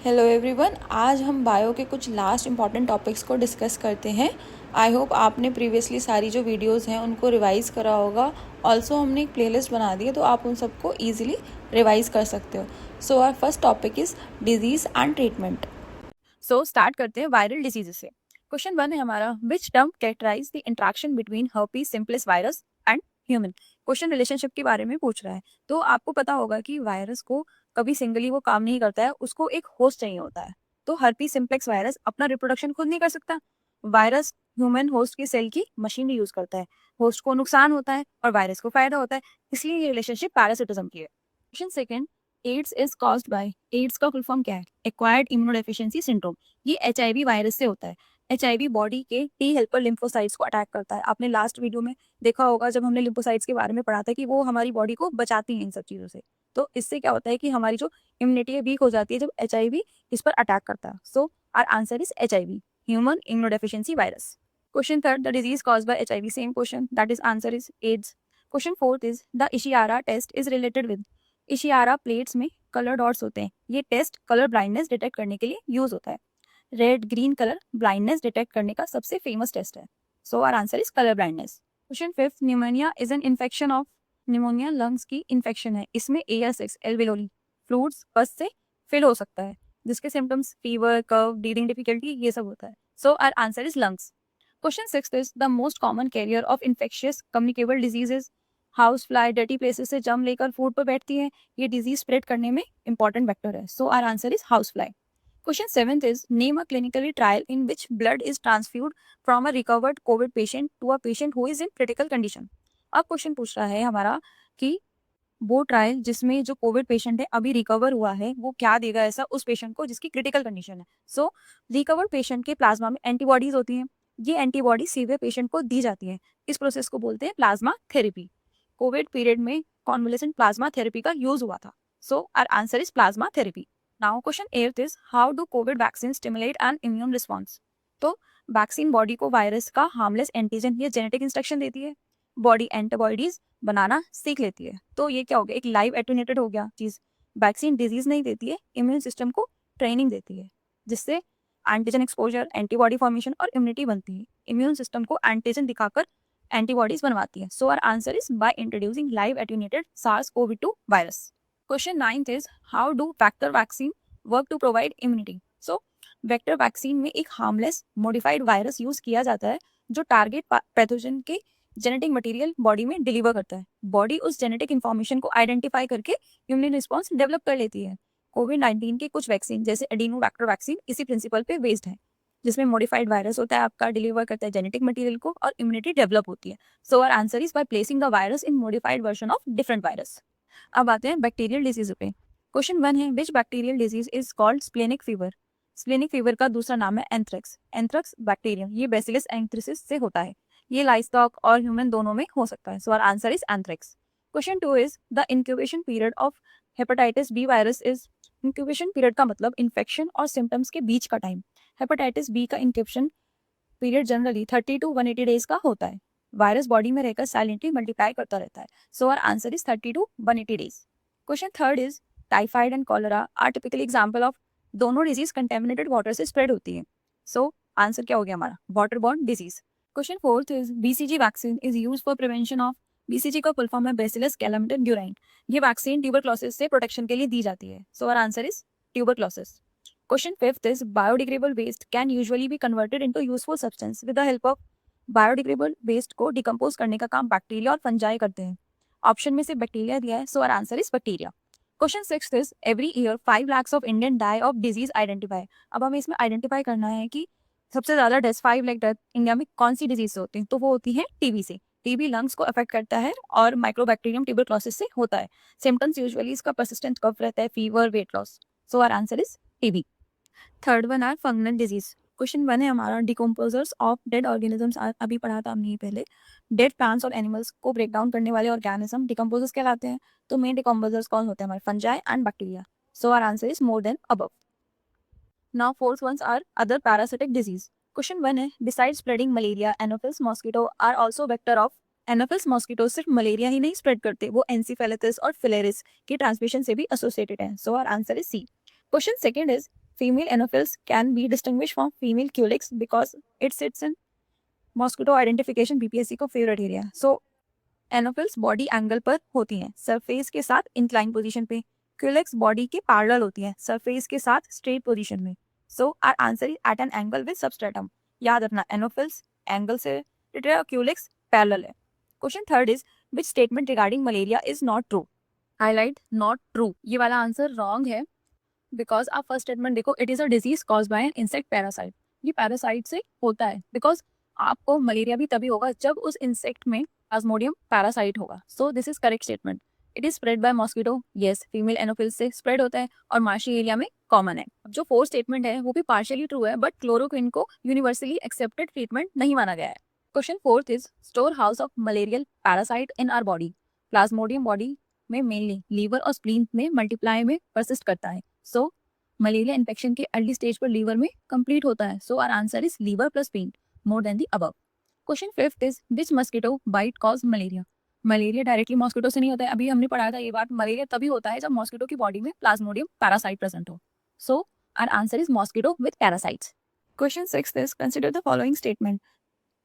Hello everyone, आज हम bio के कुछ लास्ट इंपॉर्टेंट टॉपिक्स को डिस्कस करते हैं। आई होप आपने प्रीवियसली सारी जो वीडियोस हैं उनको रिवाइज करा होगा। ऑल्सो हमने एक प्लेलिस्ट बना दी है तो आप उन सबको ईजिली रिवाइज कर सकते हो। So our first topic is disease and treatment. So start करते हैं वायरल डिजीजेस से। क्वेश्चन 1 है हमारा, which term characterize the interaction between herpes simplex virus and human. Question relationship के बारे में पूछ रहा है। तो आपको पता होगा कि वायरस को कभी सिंगली वो काम नहीं करता है, उसको एक होस्ट चाहिए होता है। तो हर्पीज सिम्प्लेक्स वायरस अपना रिप्रोडक्शन खुद नहीं कर सकता। वायरस ह्यूमन होस्ट की सेल की मशीनरी यूज करता है। होस्ट को नुकसान होता है और वायरस को फायदा होता है, इसलिए ये रिलेशनशिप पैरासिटिज्म की है। Question second, AIDS is caused by, AIDS का फुल फॉर्म क्या है? Acquired immunodeficiency syndrome. ये एचआईवी वायरस से होता है। एचआईवी बॉडी के टी हेल्पर लिम्फोसाइट्स को अटैक करता है। आपने लास्ट वीडियो में देखा होगा जब हमने लिम्फोसाइट्स के बारे में पढ़ा था कि वो हमारी बॉडी को बचाती हैं इन सब चीज़ों से। तो इससे क्या होता है कि हमारी जो इम्यूनिटी है वीक हो जाती है जब एचआईवी इस पर अटैक करता है। So our answer is HIV, human immunodeficiency virus. Question third, the disease caused by HIV, same question, that is answer is AIDS. Question fourth is, the Ishihara test is related with, Ishihara plates में colour dots होते हैं। ये test colour blindness detect करने के लिए use होता है। Red green colour blindness detect करने का सबसे फेमस टेस्ट है। So our answer is colour blindness. Question fifth, pneumonia is an infection of, pneumonia lungs की इन्फेक्शन है। इसमें एयर6 एल्वेओली फ्लूइड्स पस से फिल हो सकता है, जिसके symptoms fever, cough, breathing difficulty ये सब होता है। So our answer is lungs. Question 6 is, the most common carrier of infectious communicable diseases, house fly dirty places से जम लेकर फूड पर बैठती है। ये डिजीज स्प्रेड करने में इंपॉर्टेंट वेक्टर है। So our answer is house fly. Question 7th is, name a clinically trial in which blood is transfused from a recovered COVID patient to a patient who is in critical condition. अब question पूछ रहा है हमारा कि वो trial जिसमें जो Covid patient है अभी रिकवर हुआ है वो क्या देगा ऐसा उस पेशेंट को जिसकी क्रिटिकल कंडीशन है। सो रिकवर्ड पेशेंट के प्लाज्मा में एंटीबॉडीज होती हैं। ये एंटीबॉडी सीवियर पेशेंट को दी जाती है। इस प्रोसेस को बोलते हैं प्लाज्मा थेरेपी। कोविड पीरियड में कॉन्वलेसेंट प्लाज्मा थेरेपी का यूज हुआ था। So our answer is plasma therapy. Now question 8 is, how do COVID vaccine stimulate an immune response. तो वैक्सीन बॉडी को वायरस का हार्मलेस एंटीजन या जेनेटिक इंस्ट्रक्शन देती है। बॉडी एंटीबॉडीज बनाना सीख लेती है। तो ये क्या हो गया, एक लाइव एटेन्यूएटेड हो गया चीज। वैक्सीन डिजीज नहीं देती है, इम्यून सिस्टम को ट्रेनिंग देती है, जिससे एंटीजन एक्सपोजर, एंटीबॉडी फॉर्मेशन और इम्यूनिटी बनती है। इम्यून सिस्टम को एंटीजन दिखाकर एंटीबॉडीज बनवाती है। So our answer is by introducing live attenuated SARS-CoV-2 virus. Question 9 is, how do vector vaccine work to provide immunity. So vector vaccine में एक harmless modified virus use किया जाता है जो टारगेट पैथोजन के जेनेटिक मटेरियल बॉडी में deliver करता है। बॉडी उस जेनेटिक इन्फॉर्मेशन को आइडेंटिफाई करके इम्यून रिस्पॉन्स डेवलप कर लेती है। कोविड-19 के कुछ वैक्सीन जैसे एडिनो वेक्टर वैक्सीन इसी प्रिंसिपल पे बेस्ड है, जिसमें मॉडिफाइड वायरस होता है आपका, डिलीवर करता है जेनेटिक मटेरियल को और इम्यूनिटी डेवलप होती है। So our answer is by placing the virus in modified version of different virus. अब आते हैं बैक्टीरियल डिजीज पे। क्वेश्चन 1 है, which bacterial disease is called splenic fever. Splenic fever का दूसरा नाम है एंथ्रेक्स। एंथ्रेक्स बैक्टीरियम, ये बेसिलस एंथ्रेसिस से होता है। ये लाइवस्टॉक और ह्यूमन दोनों में हो सकता है। So our answer is anthrax. Question 2 is, the incubation period of hepatitis B virus is. Incubation period का मतलब इन्फेक्शन और सिम्टम्स के बीच का टाइम। हेपेटाइटिस बी का incubation period generally 30 to 180 days का होता है। वायरस बॉडी में रहकर साइलेंटली मल्टीप्लाई करता रहता है। So our answer is 30 to 180 days. Question 3 is, typhoid and cholera are typical example of, दोनों डिजीज कंटेमिनेटेड वाटर से स्प्रेड होती है। सो आंसर क्या हो गया हमारा, water borne disease. Question 4 is, BCG vaccine is use for prevention of. BCG का full form है बेसिलस कैलामिटेड। ये वैक्सीन ट्यूबरक्लोसिस से प्रोटेक्शन के लिए दी जाती है। So our answer is tuberculosis. Question 5th is, biodegradable waste can usually be converted into useful substance with the help of। biodegradable waste को डिकम्पोज करने का काम बैक्टीरिया और फंजाई करते हैं। ऑप्शन में से बैक्टीरिया दिया है, so our answer is bacteria. Question 6th is, every year 5 lakhs of Indian die of disease identify. अब हमें इसमें आइडेंटिफाई करना है कि सबसे ज्यादा डेथ, 5 लाख डेथ इंडिया में कौन सी डिजीज से होती है। तो वो होती है टीबी से। टीबी लंग्स को अफेक्ट करता है और माइक्रोबैक्टीरियम ट्यूबरक्लोसिस से होता है। सिम्टम्स यूजुअली इसका परसिस्टेंट कफ रहता है, fever, weight loss. So our answer is TB. Third one are fungal disease. Question 1 है हमारा, decomposers of dead organisms are, अभी पढ़ा था हमने पहले। डेड प्लांट्स और एनिमल्स को ब्रेक डाउन करने वाले ऑर्गेनिज्म डिकम्पोजर्स कहलाते हैं। तो मेन डिकम्पोजर्स कौन होते हैं हमारे, fungi and bacteria. So our answer is more than above. Now fourth ones are other parasitic disease. Question 1 है, beside spreading malaria Anopheles mosquito are also vector of. Anopheles mosquito सिर्फ malaria ही नहीं spread करते, वो एनसीफेलिटिस और फिलेरिस की transmission से भी एसोसिएटेड है। So our answer is C. Question second is, Female Anopheles can be distinguished from female Culex because it sits in mosquito identification BPSC को favourite area. So Anopheles body angle पर होती हैं, surface के साथ incline position पे. Culex body के parallel होती है, सरफेस के साथ स्ट्रेट पोजीशन में. So our answer is at an angle with substratum. याद रखना, एनोफिल्स एंगल से रिलेटेड है और क्यूलेक्स पैरेलल है. Question third is which statement regarding malaria is not true. Highlight not true. ये वाला आंसर रॉन्ग है बिकॉज आप फर्स्ट स्टेटमेंट देखो, it is a disease cause by an insect parasite. ये पैरासाइट से होता है बिकॉज आपको मलेरिया भी तभी होगा जब उस इंसेक्ट में प्लाज्मोडियम पैरासाइट होगा. सो this is correct statement. It is spread by mosquito. Yes, female Anopheles से स्प्रेड होता है और मार्शी एरिया में कॉमन है. अब जो फोर्थ स्टेटमेंट है वो भी पार्शियली ट्रू है, बट क्लोरोक्विन को यूनिवर्सली एक्सेप्टेड ट्रीटमेंट नहीं माना गया है. Question fourth is store house of malarial parasite in our body. Plasmodium body में मेनली लीवर और स्प्लीन में मल्टीप्लाई में परसिस्ट करता है. सो मलेरिया इन्फेक्शन के अर्ली स्टेज पर लीवर में कंप्लीट होता है. So our answer is liver plus spleen more than the above. Question fifth is which mosquito bite cause malaria. Malaria directly mosquito से नहीं होता है. अभी हमने पढ़ाया था ये बात, मलेरिया तभी होता है जब मॉस्किटो की बॉडी में प्लाज्मोडियम पैरासाइट प्रेजेंट हो. So our answer is mosquito with parasites. Question sixth is consider the following statement.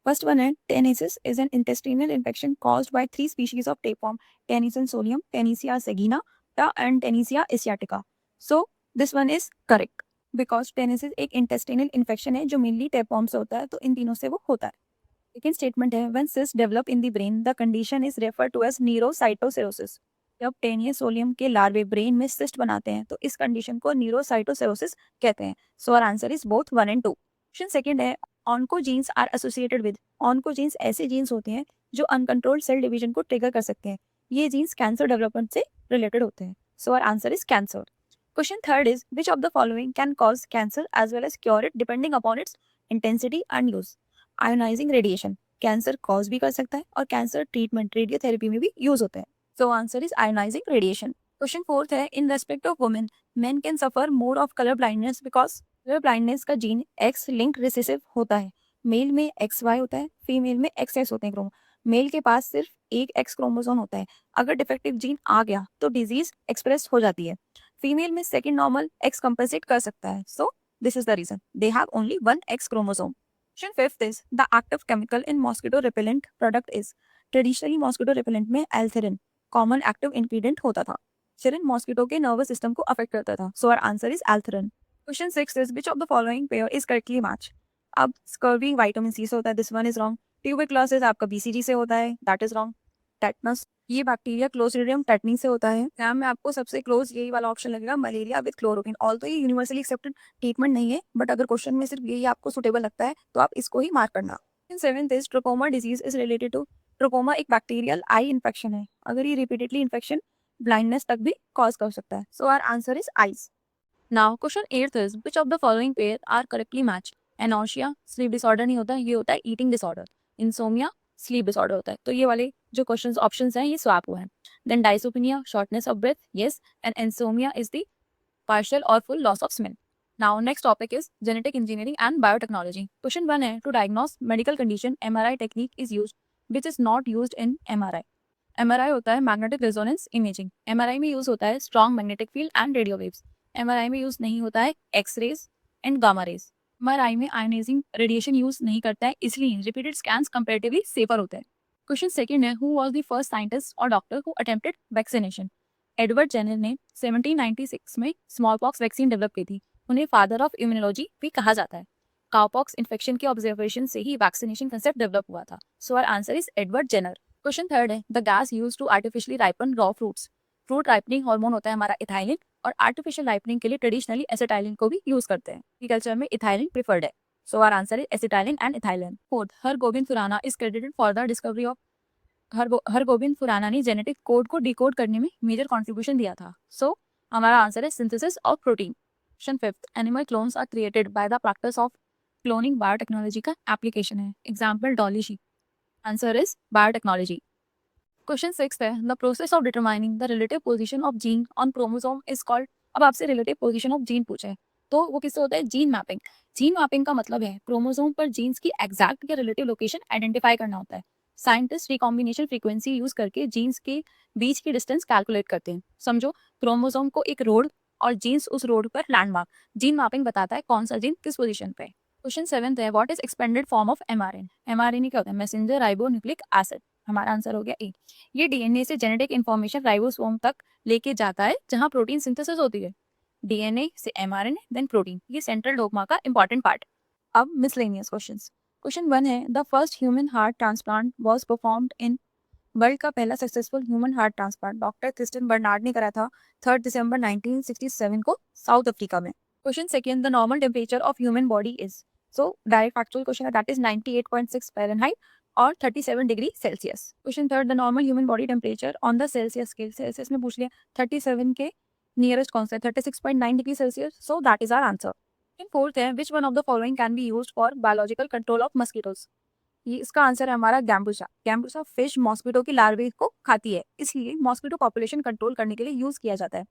First one है taeniasis is an intestinal infection caused by 3 species of tapeworm, taenia solium, taenia सेगिना and taenia asiatica. So this one is correct because taeniasis एक intestinal infection है जो mainly tapeworm से होता है, तो इन तीनों से वो होता है. सेकेंड स्टेटमेंट है when cyst develop in the brain the condition is refer to as neurocysticercosis. जब टेनियसोलियम के लार्वे ब्रेन में सिस्ट बनाते हैं तो इस कंडीशन को न्यूरोसाइटोसिरोसिस कहते हैं. So our answer is both 1 and 2. Question second है oncogenes are associated with. Oncogenes ऐसे जीन्स होते हैं जो अनकंट्रोल्ड सेल डिवीजन को ट्रिगर कर सकते हैं. ये जीन्स कैंसर डेवलपमेंट से रिलेटेड होते हैं. So our answer is cancer. Question third is which of the following can cause cancer as well as cure it depending upon its intensity and use. Ionizing radiation cancer cause भी कर सकता है और cancer treatment radiotherapy में भी use होता है. So answer is ionising radiation. Question fourth है in respect of women men can suffer more of colour blindness because colour blindness का जीन एक्स लिंक रिसेसिव होता है. मेल में XY होता है, फीमेल में XX होते हैं क्रोमो. मेल के पास सिर्फ एक X क्रोमोसोम होता है. अगर डिफेक्टिव जीन आ गया तो डिजीज एक्सप्रेस हो जाती है. फीमेल में सेकंड नॉर्मल X कंपेंसेट कर सकता है. So this is the reason they have only one X chromosome. Question fifth is the active chemical in mosquito repellent product is. Traditionally mosquito repellent में allethrin common active ingredient होता था. Allethrin mosquito के nervous system को affect करता था. So our answer is allethrin. Question six is which of the following pair is correctly match. अब scurvy vitamin C से होता है, this one is wrong. Tuberculosis आपका BCG से होता है, दैट इज रॉन्ग. टेटनस ये बैक्टीरिया क्लोस्ट्रीडियम टेटनी से होता है. एग्जाम में आपको सबसे क्लोज यही वाला ऑप्शन लगेगा, मलेरिया विद क्लोरोक्विन. ऑल्दो ये यूनिवर्सली एक्सेप्टेड ट्रीटमेंट नहीं है, बट अगर क्वेश्चन में सिर्फ यही आपको सुटेबल लगता है तो आप इसको ही मार्क करना. Seventh is trachoma disease is related to. Trachoma एक बैक्टीरियल आई इन्फेक्शन है. अगर ये रिपीटेडली इन्फेक्शन ब्लाइंडनेस तक भी कॉज कर सकता है. So our answer is eyes. Now question eighth is which of the following pair are correctly match. Anorexia sleep disorder नहीं होता, ये होता है eating disorder. Insomnia sleep disorder होता है. तो ये वाले जो क्वेश्चंस ऑप्शंस हैं ये स्वैप हुए हैं. Then dyspnoea shortness of breath, yes, and insomnia is the partial or full loss of smell. Now next topic is genetic engineering and biotechnology. Question 1 है to diagnose medical condition MRI technique is used which is not used in MRI. MRI होता है magnetic resonance imaging. MRI में use होता है strong magnetic field and radio waves. MRI में use नहीं होता है X-rays and gamma rays. MRI में ionizing radiation यूज नहीं करता है, इसलिए repeated scans comparatively safer होते हैं. Question second है who was the first scientist or doctor who attempted vaccination. Edward Jenner ने 1796 में स्मॉल पॉक्स वैक्सीन डेवलप की थी. उन्हें फादर ऑफ इम्यूनोलॉजी भी कहा जाता है. काउपॉक्स इन्फेक्शन के ऑब्जर्वेशन से ही वैक्सीनेशन कंसेप्ट डेवलप हुआ था. So our answer is Edward Jenner. Question third है the gas used to artificially ripen raw fruits. Fruit ripening hormone होता है हमारा इथाइलिन, और आर्टिफिशियल राइपनिंग के लिए ट्रेडिशनली एसिटाइलिन को भी यूज करते हैं. एग्रीकल्चर में इथाइलिन प्रिफर्ड है. So our answer is acetylene and ethylene. Fourth Hargobind Khorana is credited for the discovery of. Hargobind Khorana ने जेनेटिक कोड को डिकोड करने में मेजर कंट्रीब्यूशन दिया था. सो हमारा आंसर है synthesis of protein. Question fifth animal clones are created by the practice of cloning biotechnology का application है. Example Dolly sheep. Answer is biotechnology. Question six है the process of determining the relative position of gene on chromosome is called. अब आपसे relative position of gene पूछे तो वो किससे होता है, जीन मैपिंग. जीन मैपिंग का मतलब है क्रोमोसोम पर जीन्स की एग्जैक्ट या रिलेटिव लोकेशन आइडेंटिफाई करना होता है. साइंटिस्ट रिकॉम्बिनेशन फ्रीक्वेंसी यूज करके जीन्स के बीच की डिस्टेंस कैलकुलेट करते हैं. समझो क्रोमोसोम को एक रोड और जीन्स उस रोड पर लैंडमार्क। जीन मैपिंग बताता है कौन सा जीन किस पोजीशन पे है। क्वेश्चन 7 है, what is expanded form of MRN. MRN क्या होता है? Messenger ribo nucleic acid. हमारा आंसर हो गया ए। ये डीएनए से जेनेटिक इंफॉर्मेशन राइबोसोम तक लेके जाता है जहां प्रोटीन सिंथेसिस होती है। डीएनए से एमआरएनए देन प्रोटीन, ये सेंट्रल डोगमा का इंपॉर्टेंट पार्ट। अब मिसलेनियस क्वेश्चंस। क्वेश्चन 1 है, the first human heart transplant was performed in. World का पहला successful human heart transplant doctor Christiaan Barnard ने करा था 3 दिसंबर 1967 को साउथ अफ्रीका में। Question second, the normal temperature of human body is. So direct factual question है, that is 98.6 Fahrenheit और 37 degree Celsius. Question third, the normal human body temperature on the Celsius scale. Celsius में पूछ लिया, 37 के nearest कौन सा है? 36.9 degree Celsius. So that is our answer. Question fourth है, which one of the following can be used for biological control of mosquitoes. ये इसका आंसर है हमारा गैम्बूसा। गैम्बूसा फिश मॉस्किटो की लार्वे को खाती है, इसलिए मॉस्किटो पॉपुलेशन कंट्रोल करने के लिए यूज किया जाता है।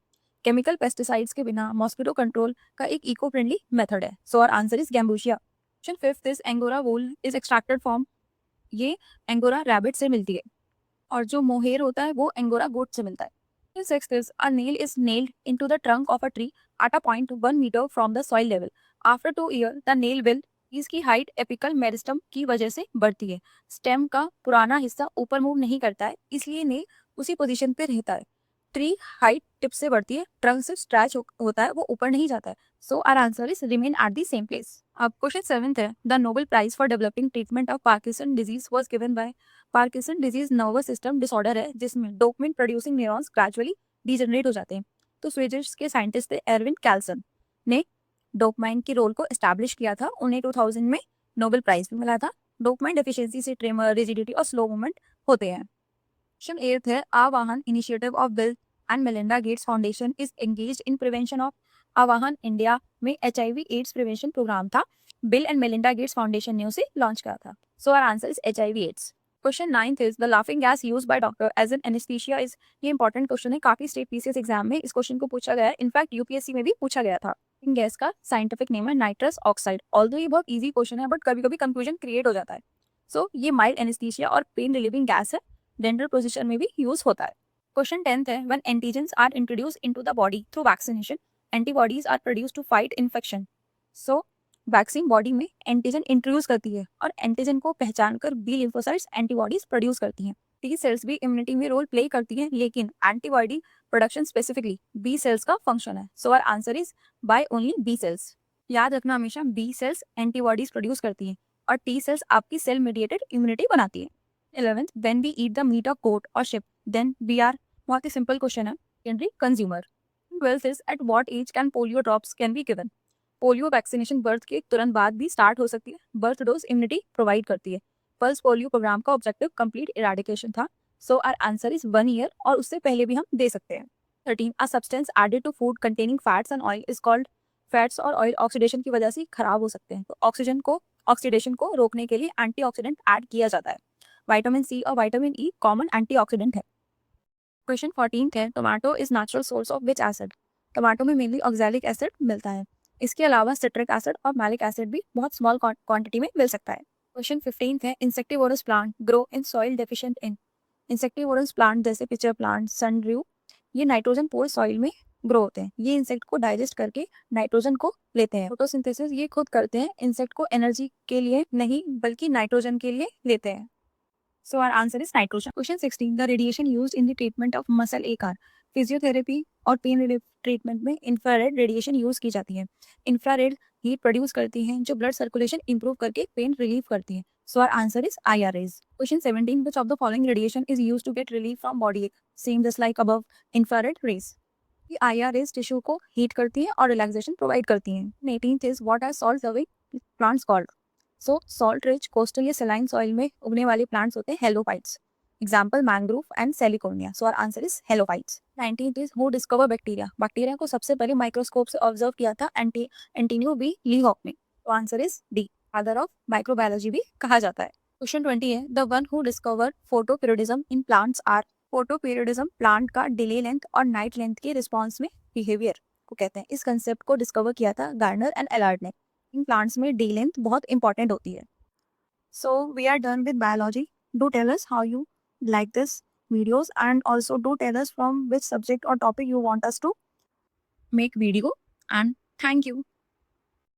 केमिकल पेस्टिसाइड्स के बिना मॉस्किटो कंट्रोल का एक इको फ्रेंडली मेथड है। So our answer is Gambusia. Question fifth is, Angora wool is extracted from. ये एंगोरा रैबिट से मिलती है और जो मोहेर होता है वो एंगोरा गोट से मिलता है। Question sixth is, a nail is nailed into the trunk of a tree at a point 1 metre from the soil level. After 2 year the nail will. इसकी हाइट एपिकल मेरिस्टम की वजह से बढ़ती है। स्टेम का पुराना हिस्सा ऊपर मूव नहीं करता है, इसलिए नेल उसी पोजीशन पे रहता है। ट्री हाइट टिप से बढ़ती है, ट्रंक से स्ट्रेच होता है, वो ऊपर नहीं जाता है। So our answer is remain at the same place. अब क्वेश्चन 7th है, the Nobel prize for developing treatment of Parkinson disease was given by. Parkinson disease nervous system disorder है जिसमें dopamine producing neurons gradually degenerate हो जाते हैं। तो Swedish के scientist थे एरविन कैल्सन ने डोपामाइन के रोल को एस्टैब्लिश किया था। उन्हें 2000 में नोबेल प्राइज भी मिला था। डोपामाइन डेफिशिएंसी से ट्रेमर, रिजिडिटी और स्लो मूवमेंट होते हैं। क्वेश्चन 8 है, Avahan initiative of Bill and Melinda Gates Foundation is engaged in prevention of. Avahan India में एचआईवी एड्स प्रिवेंशन प्रोग्राम था। Bill and Melinda Gates Foundation ने उसे लॉन्च करा था। So our answer is HIV AIDS. Question 9th is, the laughing gas used by doctor as an anaesthesia is. ये important question है, काफी state PCS exam में इस क्वेश्चन को पूछा गया है। इनफैक्ट यूपीएससी में भी पूछा गया था। गैस का साइंटिफिक नेम है नाइट्रस ऑक्साइड। ऑल्दो ये बहुत इजी क्वेश्चन है बट कभी कभी कंफ्यूजन क्रिएट हो जाता है। सो ये माइल्ड एनेस्थीसिया और पेन रिलीविंग गैस है, डेंटल पोजीशन में भी यूज होता है। क्वेश्चन 10th है, when antigens are introduced into the body through vaccination antibodies are produced to fight infection. So vaccine body में एंटीजन इंट्रोड्यूस करती है और एंटीजन को पहचान कर बी लिम्फोसाइट्स एंटीबॉडीज प्रोड्यूस करती हैं। टी सेल्स भी इम्यूनिटी में रोल प्ले करती हैं, लेकिन antibody production specifically B cells का फंक्शन है। So our answer is by only B cells. याद रखना हमेशा, बी सेल्स एंटीबॉडीज प्रोड्यूस करती हैं और टी सेल्स आपकी सेल मीडिएटेड इम्यूनिटी बनाती है। 11th, when we eat the meat of goat or sheep, then we are। बहुत ही सिंपल क्वेश्चन है, secondary consumer। 12th is, at what age can polio drops can be given। Polio vaccination birth के तुरंत बाद भी start हो सकती है। Birth dose immunity provide करती है। पल्स पोलियो प्रोग्राम का ऑब्जेक्टिव कंप्लीट इराडिकेशन था। So our answer is 1 year और उससे पहले भी हम दे सकते हैं। 13, a substance added to food containing fats and oil is called. Fats और ऑयल ऑक्सीडेशन की वजह से खराब हो सकते हैं, तो ऑक्सीडेशन को रोकने के लिए एंटीऑक्सीडेंट ऐड किया जाता है। विटामिन सी और विटामिन ई कॉमन एंटीऑक्सीडेंट है। क्वेश्चन 14 है, tomato is natural source of which acid. Tomato में मेनली ऑक्सैलिक एसिड मिलता है। इसके अलावा सिट्रिक एसिड और मैलिक एसिड भी बहुत स्मॉल क्वांटिटी में मिल सकता है। क्वेश्चन 15 है, insectivorous plant grow in soil deficient in. Insectivorous plant जैसे पिचर प्लांट, सनड्रू, ये नाइट्रोजन पोर सॉइल में ग्रो होते हैं। ये इंसेक्ट को डाइजेस्ट करके नाइट्रोजन को लेते हैं। फोटोसिंथेसिस ये खुद करते हैं, इंसेक्ट को एनर्जी के लिए नहीं बल्कि नाइट्रोजन के लिए लेते हैं। So our answer is nitrogen. Question 16. The radiation used in the treatment of muscle ache are। Physiotherapy और पेन रिलीफ ट्रीटमेंट में इंफ्रारेड रेडिएशन यूज की जाती है। इंफ्रारेड हीट प्रोड्यूस करती हैं जो ब्लड सर्कुलेशन इंप्रूव करके पेन रिलीफ करती है। So our answer is IRAs। Question 17. Which of the following radiation is used to get relief from body ache? Same just like above, infrared rays। ये IRAs tissue को heat करती है और relaxation provide करती हैं। 18th is, what are salt loving plants called? So salt rich coastal या saline soil में उगने वाले प्लांट्स होते हैं halophytes. Example mangrove and salicornia. So our answer is halophytes. 19th is, who discover bacteria. Bacteria को सबसे पहले microscope से ऑब्जर्व किया था एंटोनियो बी लीहॉक ने। तो answer is D, father of microbiology भी कहा जाता है। क्वेश्चन 20 है, the one who discover photoperiodism in plants are. Photoperiodism plant का डिले लेंथ और नाइट लेंथ के रिस्पॉन्स में बिहेवियर को कहते हैं। इस कंसेप्ट को डिस्कवर किया था गार्डनर एंड एलार्ड ने। इन प्लांट्स में डे लेंथ बहुत इंपॉर्टेंट होती है। So we are done with biology. Do tell us how you like this videos and also do tell us from which subject or topic you want us to make video, and thank you.